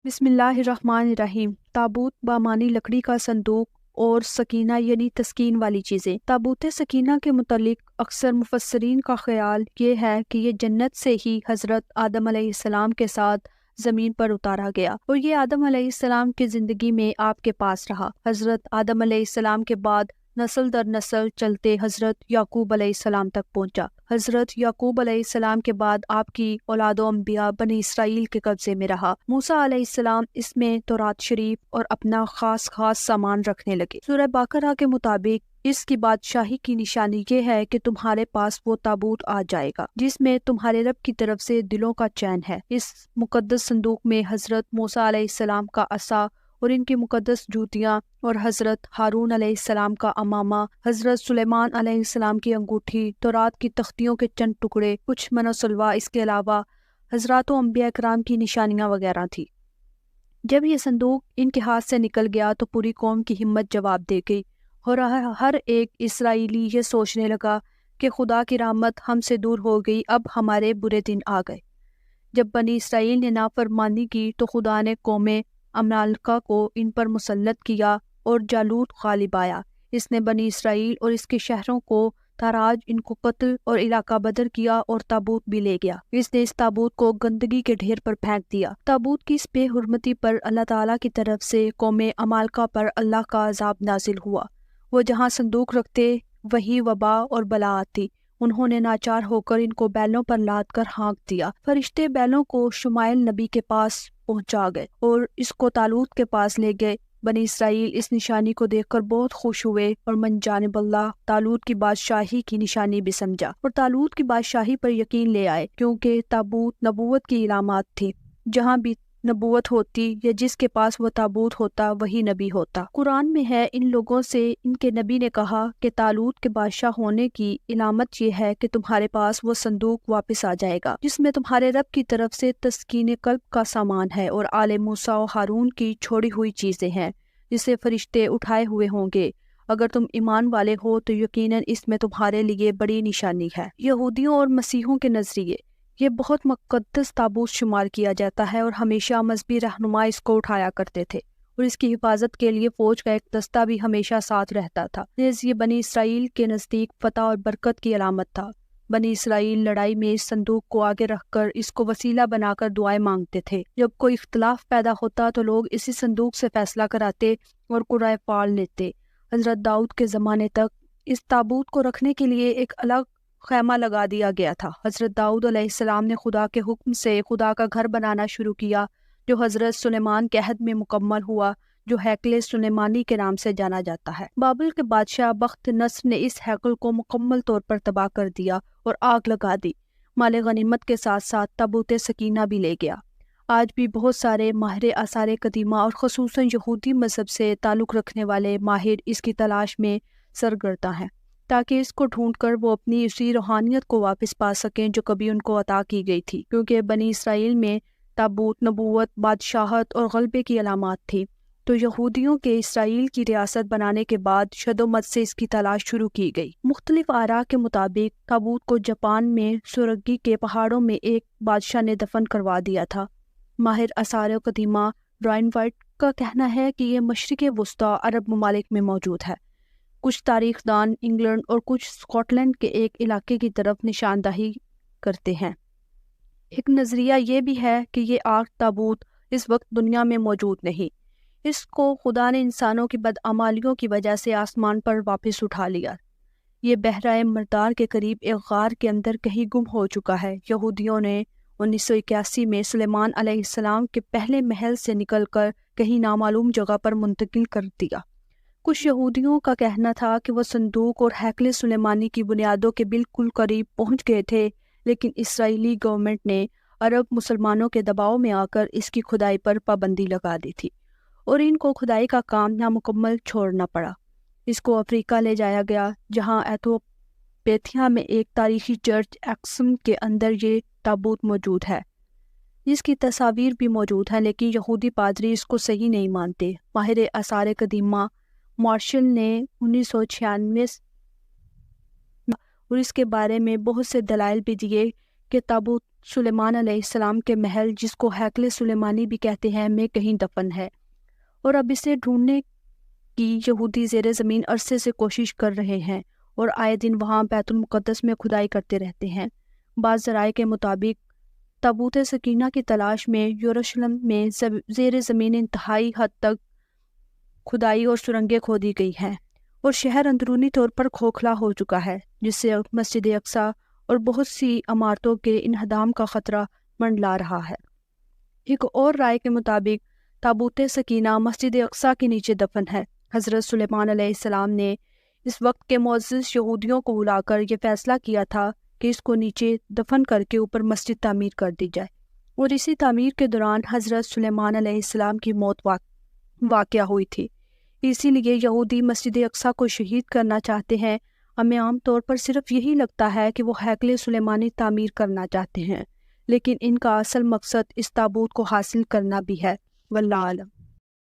بسم اللہ الرحمن الرحیم۔ تابوت بامانی لکڑی کا صندوق اور سکینہ یعنی تسکین والی چیزیں۔ تابوت سکینہ کے متعلق اکثر مفسرین کا خیال یہ ہے کہ یہ جنت سے ہی حضرت آدم علیہ السلام کے ساتھ زمین پر اتارا گیا اور یہ آدم علیہ السلام کی زندگی میں آپ کے پاس رہا۔ حضرت آدم علیہ السلام کے بعد نسل در نسل چلتے حضرت یعقوب علیہ السلام تک پہنچا۔ حضرت یعقوب علیہ السلام کے بعد آپ کی اولاد و انبیاء بنی اسرائیل کے قبضے میں رہا۔ موسیٰ علیہ السلام اس میں تورات شریف اور اپنا خاص سامان رکھنے لگے۔ سورہ بقرہ کے مطابق اس کی بادشاہی کی نشانی یہ ہے کہ تمہارے پاس وہ تابوت آ جائے گا جس میں تمہارے رب کی طرف سے دلوں کا چین ہے۔ اس مقدس صندوق میں حضرت موسیٰ علیہ السلام کا عصا اور ان کی مقدس جوتیاں اور حضرت ہارون علیہ السلام کا امامہ، حضرت سلیمان علیہ السلام کی انگوٹھی، تورات کی تختیوں کے چند ٹکڑے، کچھ من و سلوا، اس کے علاوہ حضرات و انبیاء کرام کی نشانیاں وغیرہ تھی۔ جب یہ صندوق ان کے ہاتھ سے نکل گیا تو پوری قوم کی ہمت جواب دے گئی اور ہر ایک اسرائیلی یہ سوچنے لگا کہ خدا کی رحمت ہم سے دور ہو گئی، اب ہمارے برے دن آ گئے۔ جب بنی اسرائیل نے نافرمانی کی تو خدا نے قوم عمالقہ کو ان پر مسلط کیا اور جالوت غالب آیا۔ اس نے بنی اسرائیل اور اس کے شہروں کو تاراج ان کو قتل اور علاقہ بدر کیا اور تابوت بھی لے گیا۔ اس نے اس تابوت کو گندگی کے ڈھیر پر پھینک دیا۔ تابوت کی اس بے حرمتی پر اللہ تعالیٰ کی طرف سے قوم عمالقہ پر اللہ کا عذاب نازل ہوا۔ وہ جہاں صندوق رکھتے وہی وبا اور بلا آتی۔ انہوں نے ناچار ہو کر ان کو بیلوں پر لاد کر ہانک دیا۔ فرشتے بیلوں کو شمائل نبی کے پاس پہنچا گئے اور اس کو طالوت کے پاس لے گئے۔ بنی اسرائیل اس نشانی کو دیکھ کر بہت خوش ہوئے اور من جانب اللہ طالوت کی بادشاہی کی نشانی بھی سمجھا اور طالوت کی بادشاہی پر یقین لے آئے، کیونکہ تابوت نبوت کی علامات تھی۔ جہاں بھی نبوت ہوتی یا جس کے پاس وہ تابوت ہوتا وہی نبی ہوتا۔ قرآن میں ہے، ان لوگوں سے ان کے نبی نے کہا کہ طالوت کے بادشاہ ہونے کی علامت یہ ہے کہ تمہارے پاس وہ صندوق واپس آ جائے گا جس میں تمہارے رب کی طرف سے تسکین قلب کا سامان ہے اور آل موسیٰ و ہارون کی چھوڑی ہوئی چیزیں ہیں جسے فرشتے اٹھائے ہوئے ہوں گے۔ اگر تم ایمان والے ہو تو یقیناً اس میں تمہارے لیے بڑی نشانی ہے۔ یہودیوں اور مسیحوں کے نظریے یہ بہت مقدس تابوت شمار کیا جاتا ہے اور ہمیشہ مذہبی رہنما اس کو اٹھایا کرتے تھے اور اس کی حفاظت کے لیے فوج کا ایک دستہ بھی ہمیشہ ساتھ رہتا تھا۔ نیز یہ بنی اسرائیل کے نزدیک فتح اور برکت کی علامت تھا۔ بنی اسرائیل لڑائی میں اس صندوق کو آگے رکھ کر اس کو وسیلہ بنا کر دعائیں مانگتے تھے۔ جب کوئی اختلاف پیدا ہوتا تو لوگ اسی صندوق سے فیصلہ کراتے اور قرعہ فعال لیتے۔ حضرت داؤد کے زمانے تک اس تابوت کو رکھنے کے لیے ایک الگ خیمہ لگا دیا گیا تھا۔ حضرت داؤد علیہ السلام نے خدا کے حکم سے خدا کا گھر بنانا شروع کیا جو حضرت سلیمان کے عہد میں مکمل ہوا، جو ہیکل سلیمانی کے نام سے جانا جاتا ہے۔ بابل کے بادشاہ بخت نصر نے اس ہیکل کو مکمل طور پر تباہ کر دیا اور آگ لگا دی۔ مال غنیمت کے ساتھ ساتھ تابوت سکینہ بھی لے گیا۔ آج بھی بہت سارے ماہر آثار قدیمہ اور خصوصاً یہودی مذہب سے تعلق رکھنے والے ماہر اس کی تلاش میں سرگرداں ہیں تاکہ اس کو ڈھونڈ کر وہ اپنی اسی روحانیت کو واپس پا سکیں جو کبھی ان کو عطا کی گئی تھی، کیونکہ بنی اسرائیل میں تابوت نبوت، بادشاہت اور غلبے کی علامات تھی۔ تو یہودیوں کے اسرائیل کی ریاست بنانے کے بعد شد و مت سے اس کی تلاش شروع کی گئی۔ مختلف آراء کے مطابق تابوت کو جاپان میں سورگی کے پہاڑوں میں ایک بادشاہ نے دفن کروا دیا تھا۔ ماہر آثار قدیمہ برائن وائٹ کا کہنا ہے کہ یہ مشرق وسطیٰ عرب ممالک میں موجود ہے۔ کچھ تاریخ دان انگلینڈ اور کچھ اسکاٹ لینڈ کے ایک علاقے کی طرف نشاندہی کرتے ہیں۔ ایک نظریہ یہ بھی ہے کہ یہ آرک تابوت اس وقت دنیا میں موجود نہیں، اس کو خدا نے انسانوں کی بدعمالیوں کی وجہ سے آسمان پر واپس اٹھا لیا۔ یہ بحیرہ مردار کے قریب ایک غار کے اندر کہیں گم ہو چکا ہے۔ یہودیوں نے 1981 میں سلیمان علیہ السلام کے پہلے محل سے نکل کر کہیں نامعلوم جگہ پر منتقل کر دیا۔ کچھ یہودیوں کا کہنا تھا کہ وہ صندوق اور ہیکل سلیمانی کی بنیادوں کے بالکل قریب پہنچ گئے تھے، لیکن اسرائیلی گورنمنٹ نے عرب مسلمانوں کے دباؤ میں آ کر اس کی کھدائی پر پابندی لگا دی تھی اور ان کو کھدائی کا کام نامکمل چھوڑنا پڑا۔ اس کو افریقہ لے جایا گیا جہاں ایتھوپیا میں ایک تاریخی چرچ ایکسم کے اندر یہ تابوت موجود ہے، جس کی تصاویر بھی موجود ہیں، لیکن یہودی پادری اس کو صحیح نہیں مانتے۔ ماہر آثار قدیمہ مارشل نے 1996 اور اس کے بارے میں بہت سے دلائل بھی دیے کہ تابوت سلیمان علیہ السلام کے محل، جس کو ہیکل سلیمانی بھی کہتے ہیں، میں کہیں دفن ہے، اور اب اسے ڈھونڈنے کی یہودی زیر زمین عرصے سے کوشش کر رہے ہیں اور آئے دن وہاں بیت المقدس میں کھدائی کرتے رہتے ہیں۔ بعض ذرائع کے مطابق تابوت سکینہ کی تلاش میں یروشلم میں زیر زمین انتہائی حد تک کھدائی اور سرنگیں کھودی گئی ہیں، اور شہر اندرونی طور پر کھوکھلا ہو چکا ہے، جس سے مسجد اقصیٰ اور بہت سی عمارتوں کے انہدام کا خطرہ منڈلا رہا ہے۔ ایک اور رائے کے مطابق تابوت سکینہ مسجد اقصیٰ کے نیچے دفن ہے۔ حضرت سلیمان علیہ السلام نے اس وقت کے معزز یہودیوں کو بلا کر یہ فیصلہ کیا تھا کہ اس کو نیچے دفن کر کے اوپر مسجد تعمیر کر دی جائے، اور اسی تعمیر کے دوران حضرت سلیمان علیہ السلام کی موت واقع ہوئی تھی۔ اسی لیے یہودی مسجد اقصیٰ کو شہید کرنا چاہتے ہیں۔ ہمیں عام طور پر صرف یہی لگتا ہے کہ وہ ہیکل سلیمانی تعمیر کرنا چاہتے ہیں، لیکن ان کا اصل مقصد اس تابوت کو حاصل کرنا بھی ہے۔ واللہ اعلم۔